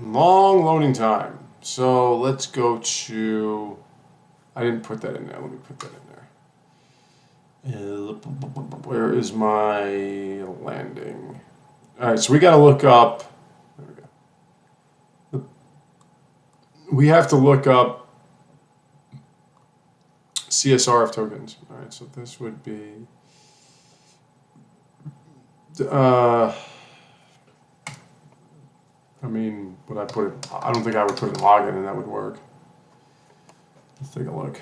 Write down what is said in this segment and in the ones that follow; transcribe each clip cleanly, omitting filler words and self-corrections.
long loading time. So let's go to, I didn't put that in there. Let me put that in there. Where is my landing? All right, so we got to look up, there we go. We have to look up CSRF tokens. All right, so this would be, I mean, would I put it, I don't think I would put it in login and that would work. Let's take a look.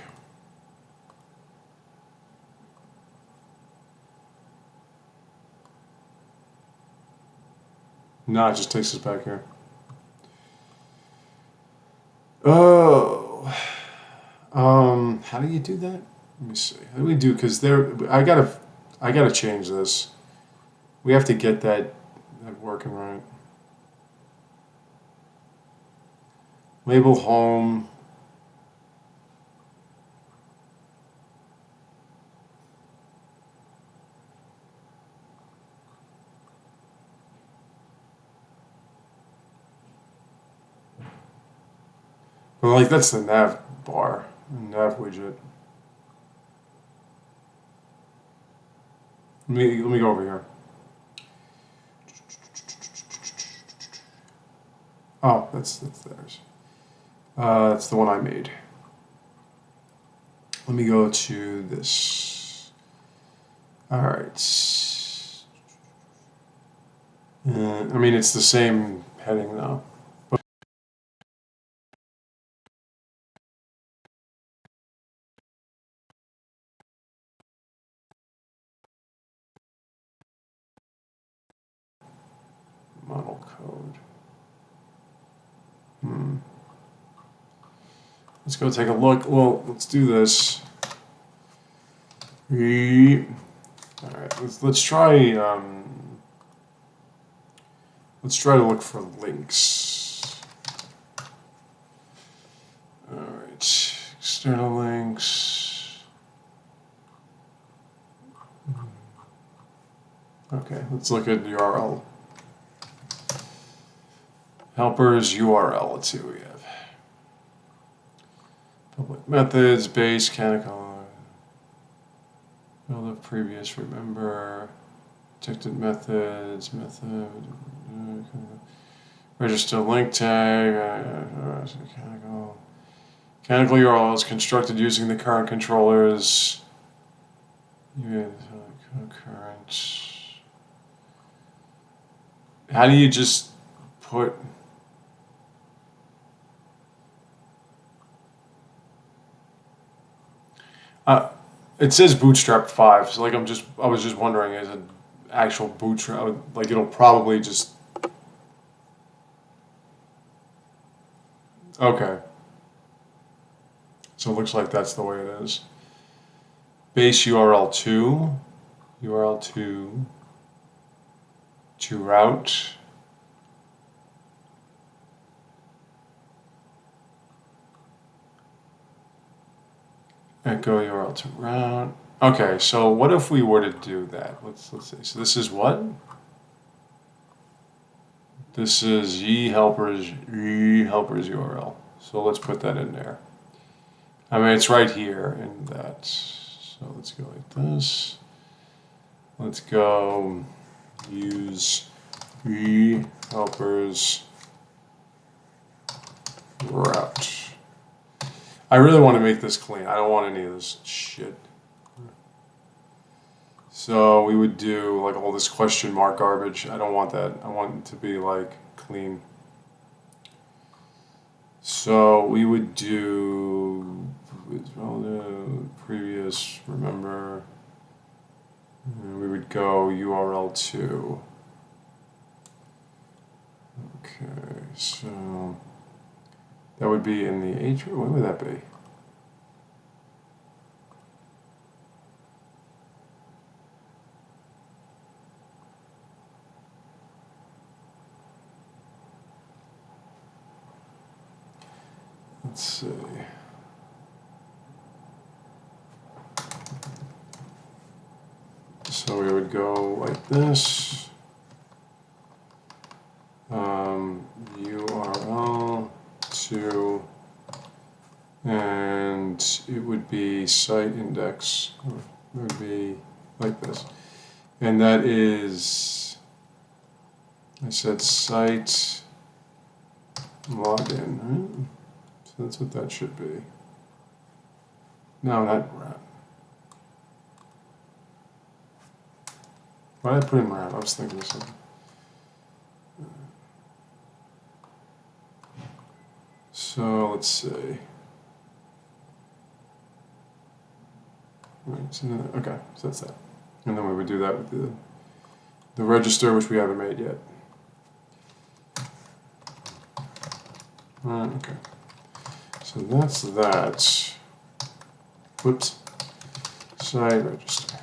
No, it just takes us back here. Oh, how do you do that? Let me see. How do we do? Because I gotta change this. We have to get that working right. Label home. Well, like that's the nav bar, nav widget. Let me go over here. Oh, that's theirs. That's the one I made. Let me go to this. All right. I mean, it's the same heading though. Model code. Let's go take a look. Well, let's do this. All right, let's try to look for links. All right, external links. Okay, let's look at URL. Helpers URL. Let's see what we have. Public methods, base, canonical, build up previous, remember, protected methods, method, register link tag, canonical URLs constructed using the current controllers, concurrent. How do you just put... it says bootstrap 5, so like I was just wondering, is it actual bootstrap? Like it'll probably just... Okay. So it looks like that's the way it is. Base URL 2, URL 2, to route. Echo URL to route. Okay, so what if we were to do that? Let's see. So this is what? This is Yii helpers URL. So let's put that in there. I mean, it's right here in that. So let's go like this. Let's go use Yii helpers route. I really want to make this clean. I don't want any of this shit. So we would do like all this question mark garbage. I don't want that. I want it to be like clean. So we would do previous, remember, and we would go URL 2. Okay, so that would be in the H. What would that be? Let's see. So we would go like this. URL Yii2, and it would be site index. It would be like this. And that is, I said site login, right? So that's what that should be. No, not wrap. Why did I put in wrap? I was thinking of something. So let's see. Right, so then, okay, so that's that. And then we would do that with the register, which we haven't made yet. Okay. So that's that. Whoops. Site register.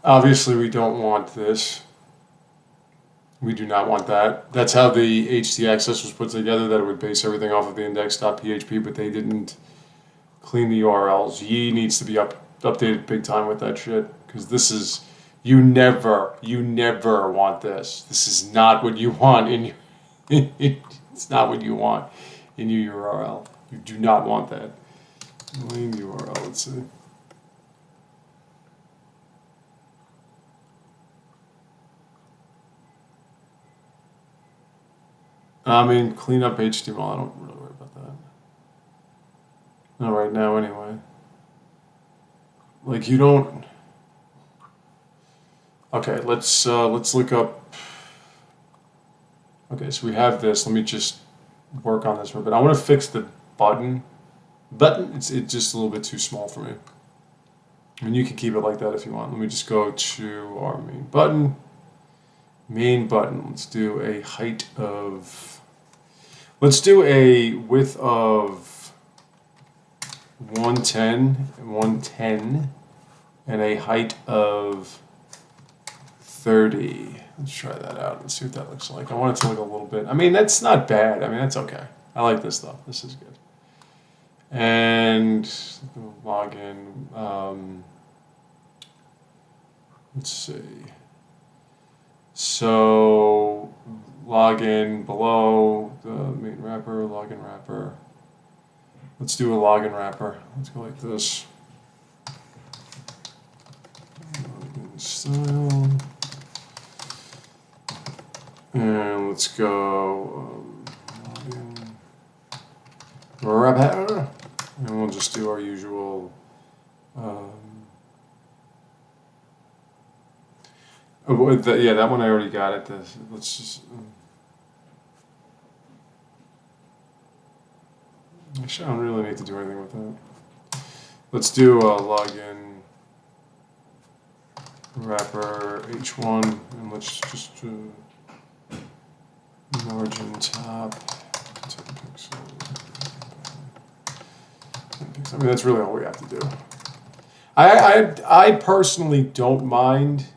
Obviously, we don't want this. We do not want that. That's how the htaccess was put together, that it would base everything off of the index.php, but they didn't clean the URLs. Yii needs to be updated big time with that shit, because this is, you never want this. This is not what you want in your, it's not what you want in your URL. You do not want that. Lame URL, let's see. I mean, clean up HTML, I don't really worry about that. Not right now, anyway. Like, you don't... Okay, let's look up... Okay, so we have this. Let me just work on this for a bit. I want to fix the button. It's just a little bit too small for me. And you can keep it like that if you want. Let me just go to our main button. Main button. Let's do a height of... Let's do a width of 110, and a height of 30. Let's try that out and see what that looks like. I want it to look a little bit, I mean, that's not bad. I mean, that's okay. I like this stuff. This is good. And login, let's see. So login below the main wrapper, login wrapper. Let's do a login wrapper. Let's go like this. Login style. And let's go login wrapper. And we'll just do our usual yeah, that one I already got it. Let's just... Actually, I don't really need to do anything with that. Let's do a login wrapper h1, and let's just margin top 10 pixels. 10 pixels. I mean, that's really all we have to do. I personally don't mind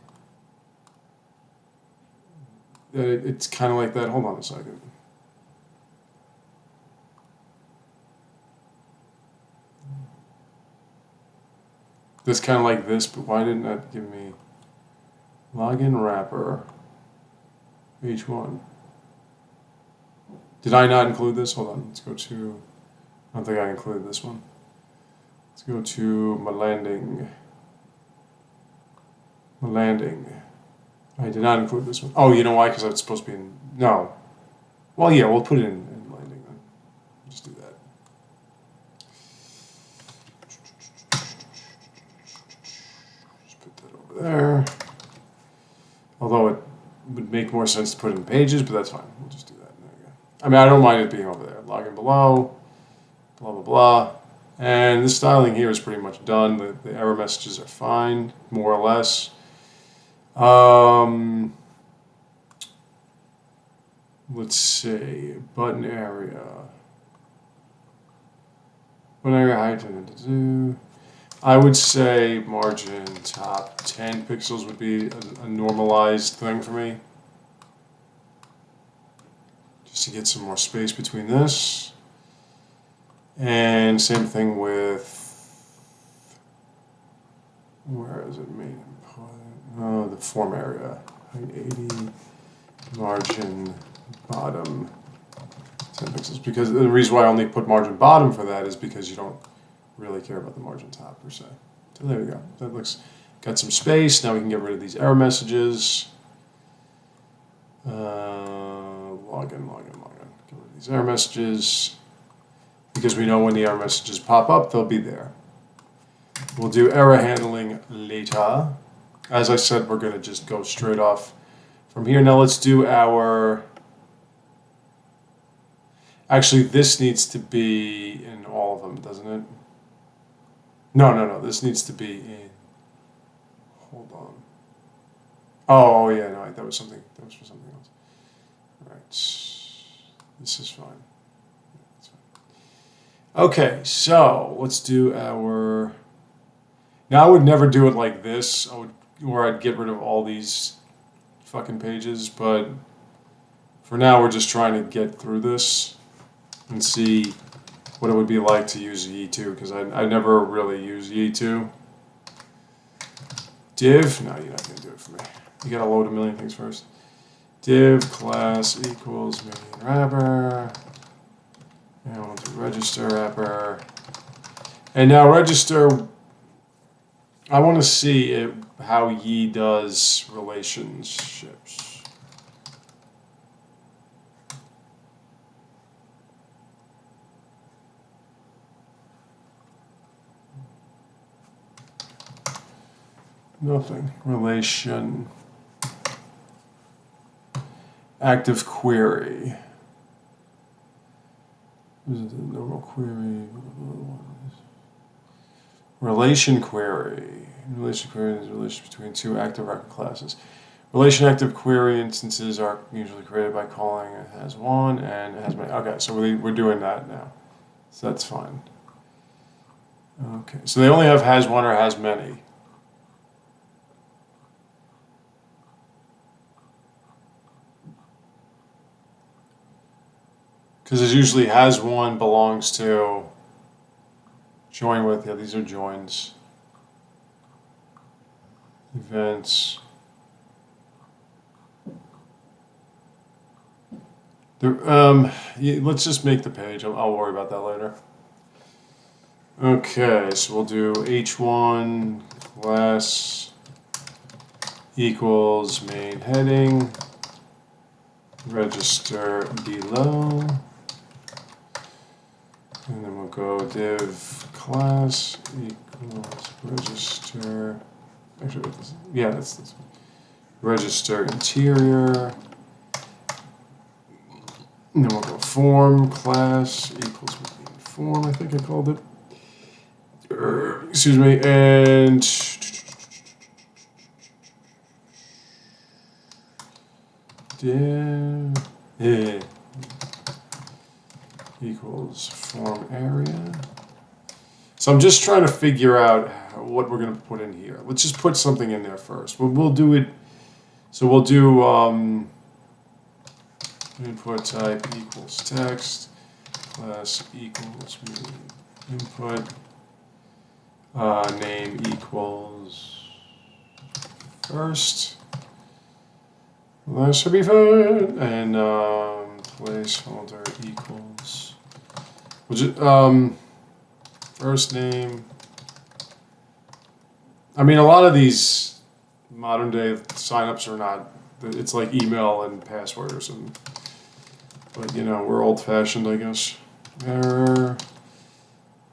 that it's kind of like that. Hold on a second. This kind of like this, but why didn't that give me login wrapper h1? Did I not include this? Hold on, let's go to, I don't think I included this one. Let's go to my landing. I did not include this one. Oh, you know why? Because it's supposed to be in, no. Well, yeah, we'll put it in landing then. Just do that. Just put that over there. Although it would make more sense to put it in pages, but that's fine. We'll just do that. There you go. I mean, I don't mind it being over there. Login below, blah, blah, blah. And the styling here is pretty much done. The error messages are fine, more or less. Let's see, button area. Button area height, I would say margin top 10 pixels would be a normalized thing for me. Just to get some more space between this. And same thing with, where is it? Main input. Oh, the form area. Height 80. margin bottom 10 pixels, because the reason why I only put margin bottom for that is because you don't really care about the margin top per se. So there we go. That looks, got some space. Now we can get rid of these error messages. Log in. Get rid of these error messages. Because we know when the error messages pop up, they'll be there. We'll do error handling later. As I said, we're going to just go straight off from here. Now let's do our... Actually, this needs to be in all of them, doesn't it? No. This needs to be in... Hold on. Oh yeah, no, that was something. That was for something else. All right. This is fine. That's fine. Okay, so let's do our... Now I would never do it like this. Where I'd get rid of all these fucking pages, but for now we're just trying to get through this and see what it would be like to use Yii2, because I never really use Yii2. Div, no, you're not going to do it for me. You got to load a million things first. Div class equals main wrapper. And we'll do register wrapper. And now register, I want to see how Yii does relationships. Nothing. Relation. Active query. Is it the normal query? Relation query. Relation query is a relation between two active record classes. Relation active query instances are usually created by calling it has one and it has many. Okay, so we're doing that now. So that's fine. Okay, so they only have has one or has many. Because it usually has one belongs to join with. Yeah, these are joins. Events. Let's just make the page. I'll worry about that later. Okay, so we'll do h1 class equals main heading. Register below. And then we'll go div class equals register. Actually, yeah, that's this one. Register interior. And then we'll go form class equals form, I think I called it. Excuse me, and div equals form area. So I'm just trying to figure out what we're going to put in here. Let's just put something in there first. We'll do it. So we'll do input type equals text, class equals input, name equals first. That should be fine. And placeholder equals. We'll just, first name. I mean, a lot of these modern day signups are not. It's like email and password or something. But you know, we're old fashioned, I guess. Error.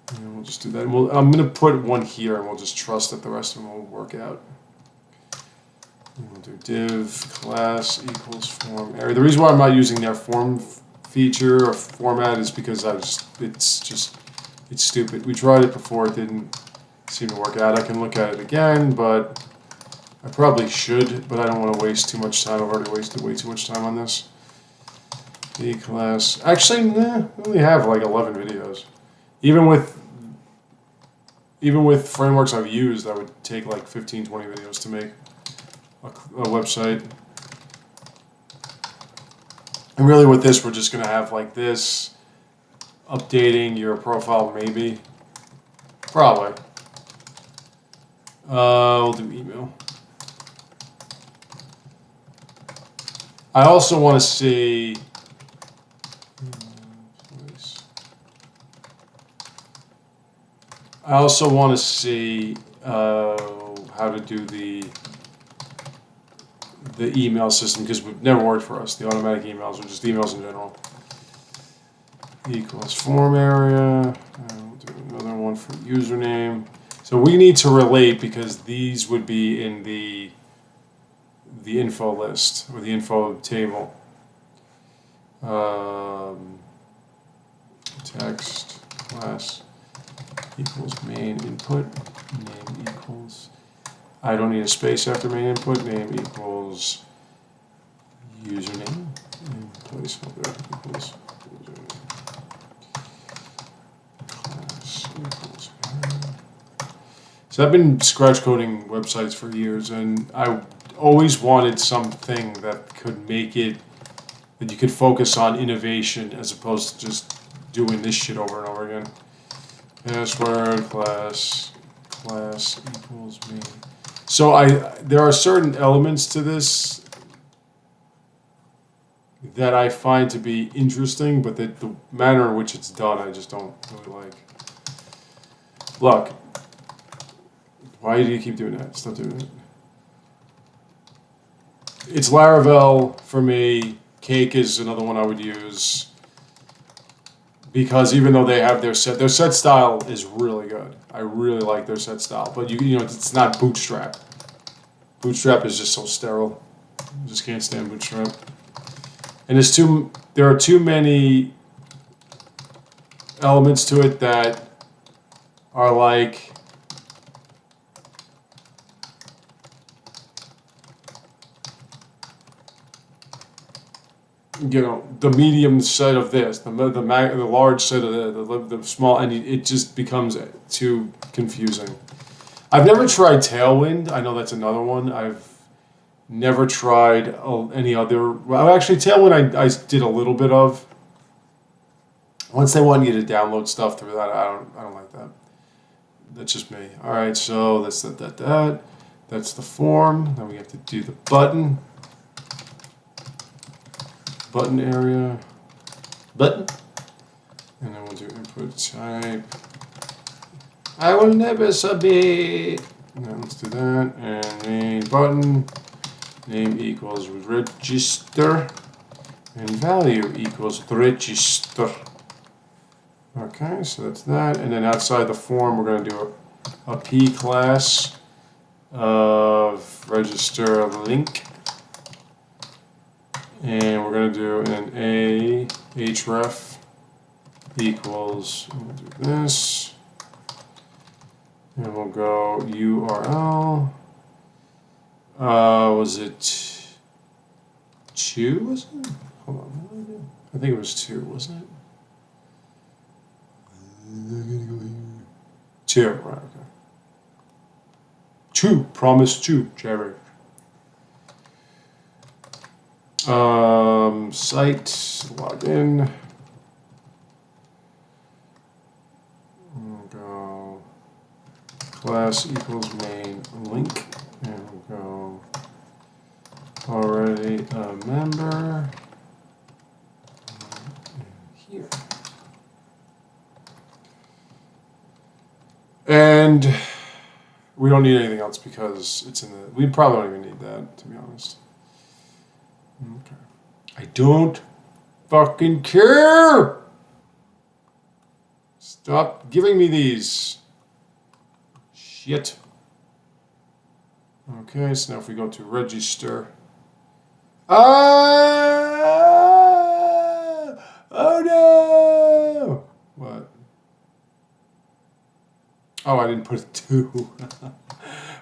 And we'll just do that. I'm gonna put one here, and we'll just trust that the rest of them will work out. And we'll do div class equals form area. The reason why I'm not using their form feature or format is because it's stupid. We tried it before, it didn't seem to work out. I can look at it again, but I probably should, but I don't want to waste too much time. I've already wasted way too much time on this. D class. Actually, nah, I only have like 11 videos. Even with frameworks I've used, that would take like 15, 20 videos to make a website. And really with this, we're just going to have like this, updating your profile maybe. Probably. We'll do email. I also want to see. I also want to see how to do the email system, because we've never worked for us. The automatic emails, or just emails in general. Equals form area. We'll do another one for username. So we need to relate, because these would be in the info list, or the info table. Text class equals main input, name equals, I don't need a space after main input, name equals username, and placeholder equals username, class equals main. So I've been scratch coding websites for years, and I always wanted something that could make it, that you could focus on innovation as opposed to just doing this shit over and over again. Password class equals main. So there are certain elements to this that I find to be interesting, but the manner in which it's done, I just don't really like. Look, why do you keep doing that? Stop doing it. It's Laravel for me. Cake is another one I would use, because even though they have their set style is really good. I really like their set style, but you know it's not Bootstrap. Bootstrap is just so sterile. I just can't stand Bootstrap. And there are too many elements to it that are like, you know, the medium set of this, the large set of the small, and it just becomes too confusing. I've never tried Tailwind. I know that's another one. I've never tried any other. Well, actually, Tailwind I did a little bit of. Once they want you to download stuff through that, I don't like that. That's just me. All right, so that's that. That's the form. Then we have to do the button. Button area, button, and then we'll do input type. I will never submit. Now let's do that, and main button, name equals register, and value equals register. Okay, so that's that, and then outside the form, we're going to do a P class of register link. And we're going to do an href equals, we'll do this, and we'll go URL, was it 2, was it? Hold on, I think it was 2, wasn't it? 2, right, okay. 2, promise 2, Jerry. Site, login. We'll go class equals main link, and we'll go already a member here. And we don't need anything else because it's in the, we probably don't even need that, to be honest. Okay. I don't fucking care. Stop giving me these. Shit. Okay, so now if we go to register. Oh no! What? Oh, I didn't put 2.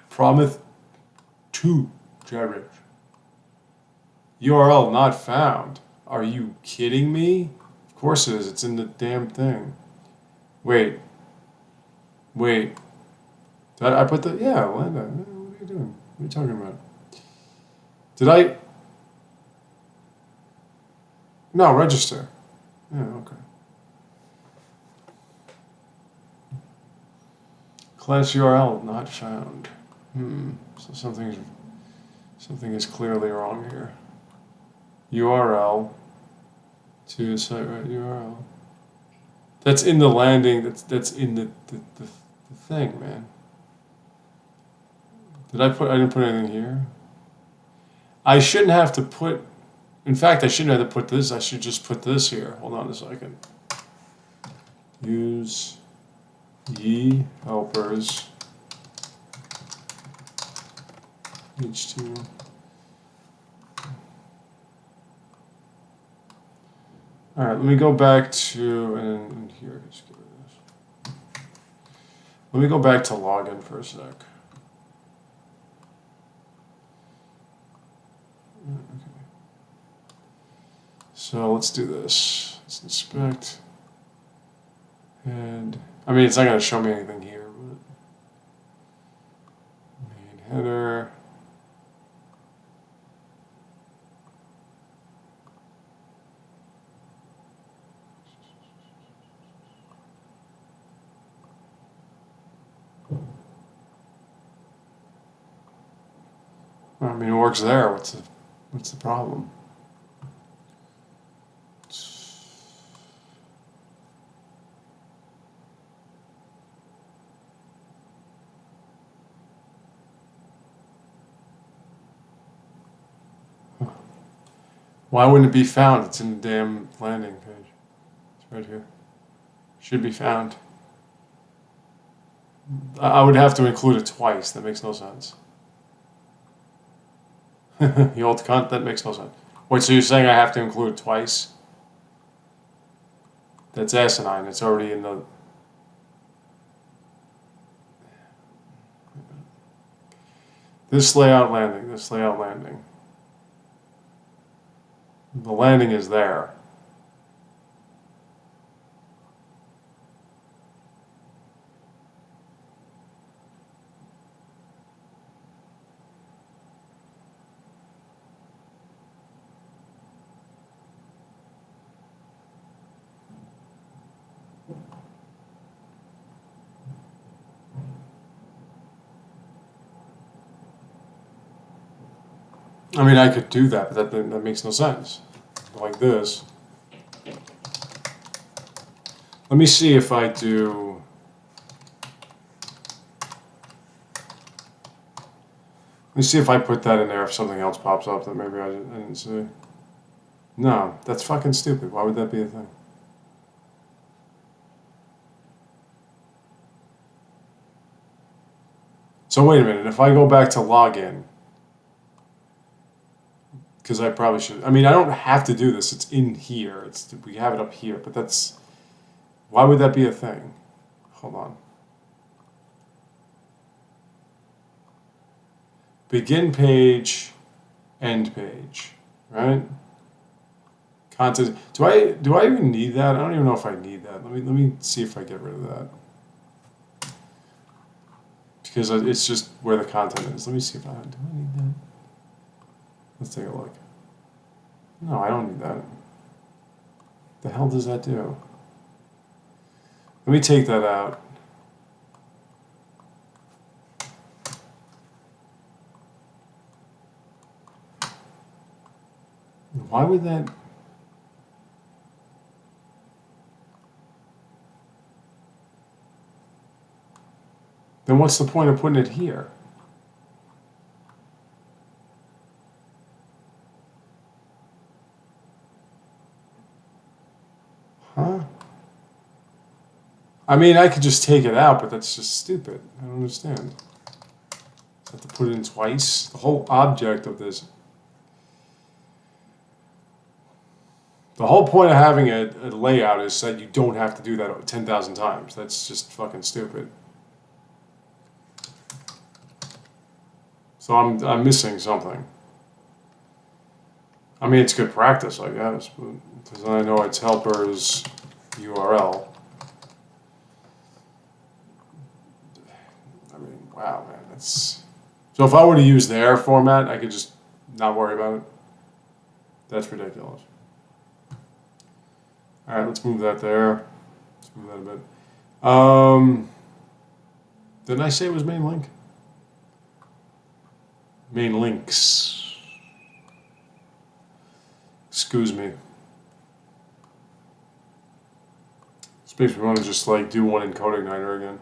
Promise 2, Jared. URL not found. Are you kidding me? Of course it is. It's in the damn thing. Wait. Did I put the... Yeah, Linda. What are you doing? What are you talking about? Did I... No, register. Yeah, okay. Class URL not found. So something is clearly wrong here. URL to site right URL. That's in the landing. That's in the thing, man. I didn't put anything here. I shouldn't have to put. In fact, I shouldn't have to put this. I should just put this here. Hold on a second. Use Yii helpers Yii2. All right, let me go back to and here. Just get rid of this. Let me go back to login for a sec. Okay. So let's do this. Let's inspect. And I mean, it's not going to show me anything here, but main header. I mean, it works there. What's the problem? Why wouldn't it be found? It's in the damn landing page. It's right here. Should be found. I would have to include it twice. That makes no sense. The old cunt? That makes no sense. Wait, so you're saying I have to include it twice? That's asinine. It's already in the... This layout landing. This layout landing. The landing is there. I mean, I could do that, but that makes no sense. Like this. Let me see if I do... Let me see if I put that in there if something else pops up that maybe I didn't see. No, that's fucking stupid. Why would that be a thing? So wait a minute, if I go back to login, because I probably should. I mean, I don't have to do this. It's in here. We have it up here, but that's... Why would that be a thing? Hold on. Begin page, end page, right? Content. Do I even need that? I don't even know if I need that. Let me see if I get rid of that. Because it's just where the content is. Let me see if do I need that? Let's take a look. No, I don't need that. The hell does that do? Let me take that out. Why would that... Then what's the point of putting it here? Huh? I mean, I could just take it out, but that's just stupid. I don't understand. I have to put it in twice. The whole object of this... The whole point of having a layout is that you don't have to do that 10,000 times. That's just fucking stupid. So I'm missing something. I mean, it's good practice, I guess, but because I know it's helper's URL. I mean, wow, man, that's... So if I were to use their format, I could just not worry about it. That's ridiculous. All right, let's move that there. Let's move that a bit. Didn't I say it was main link? Main links. Excuse me. This makes me want to just like do one in CodeIgniter again.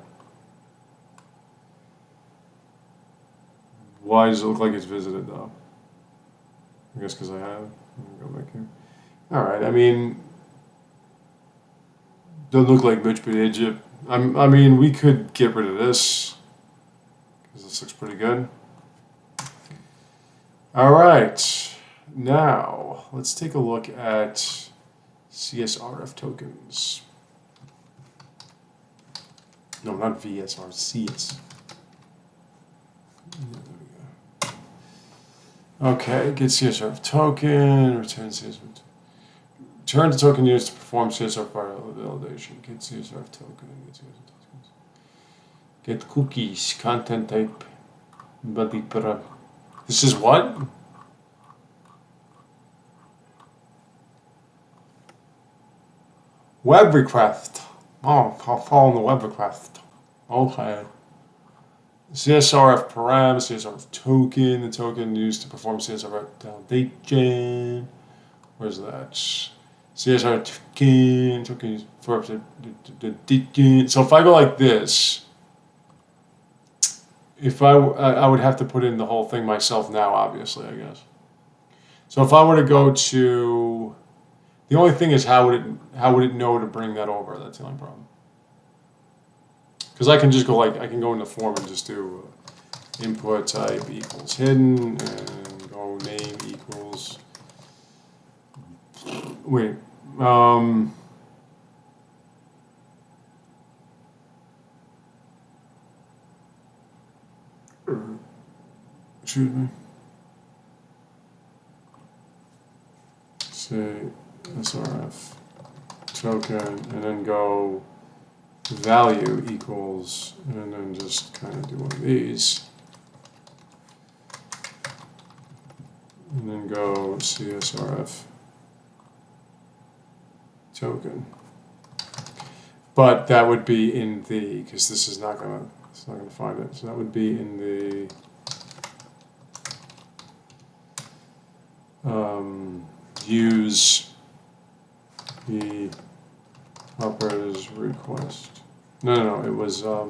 Why does it look like it's visited though? I guess because I have. Go back here. All right. I mean, don't look like much, but Egypt. I mean, we could get rid of this because this looks pretty good. All right. Now let's take a look at CSRF tokens. No, not VSR. CS. Okay, get CSRF token, return CSRF. Return the token used to perform CSRF validation. Get CSRF token. Get CSRF tokens. Get cookies, content type, body para. This is what? Web request. Oh, I'll follow the web request. Okay. CSRF param, CSRF token, the token used to perform CSRF validation. Where's that? CSRF token used for so if I go like this, if I would have to put in the whole thing myself now, obviously, I guess. So if I were to go to, the only thing is how would it know to bring that over? That's the only problem. Because I can just go like, I can go into form and just do input type equals hidden and go name equals, wait, excuse me, say SRF token and then go value equals, and then just kind of do one of these, and then go CSRF token. But that would be in the, because this is not gonna, it's not gonna find it. So that would be in the use the operator's request. No, it was, what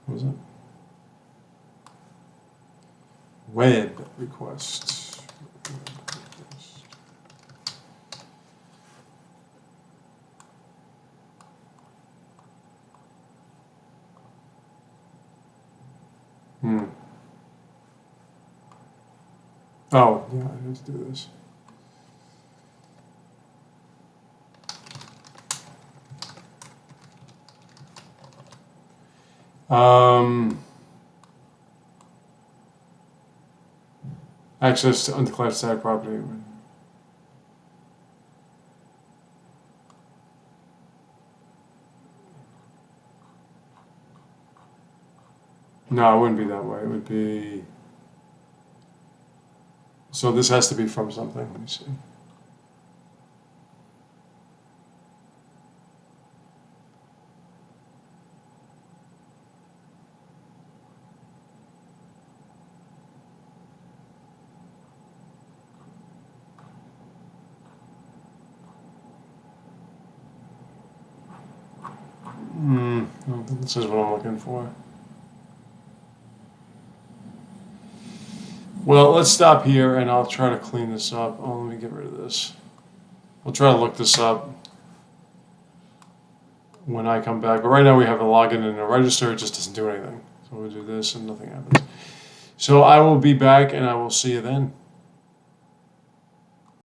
was it? Web request. Oh, yeah, I have to do this. Access to undeclared static property. No, it wouldn't be that way. It would be, so this has to be from something. Let me see. I don't think this is what I'm looking for. Well, let's stop here and I'll try to clean this up. Oh, let me get rid of this. I'll try to look this up when I come back. But right now we have a login and a register. It just doesn't do anything. So we'll do this and nothing happens. So I will be back and I will see you then.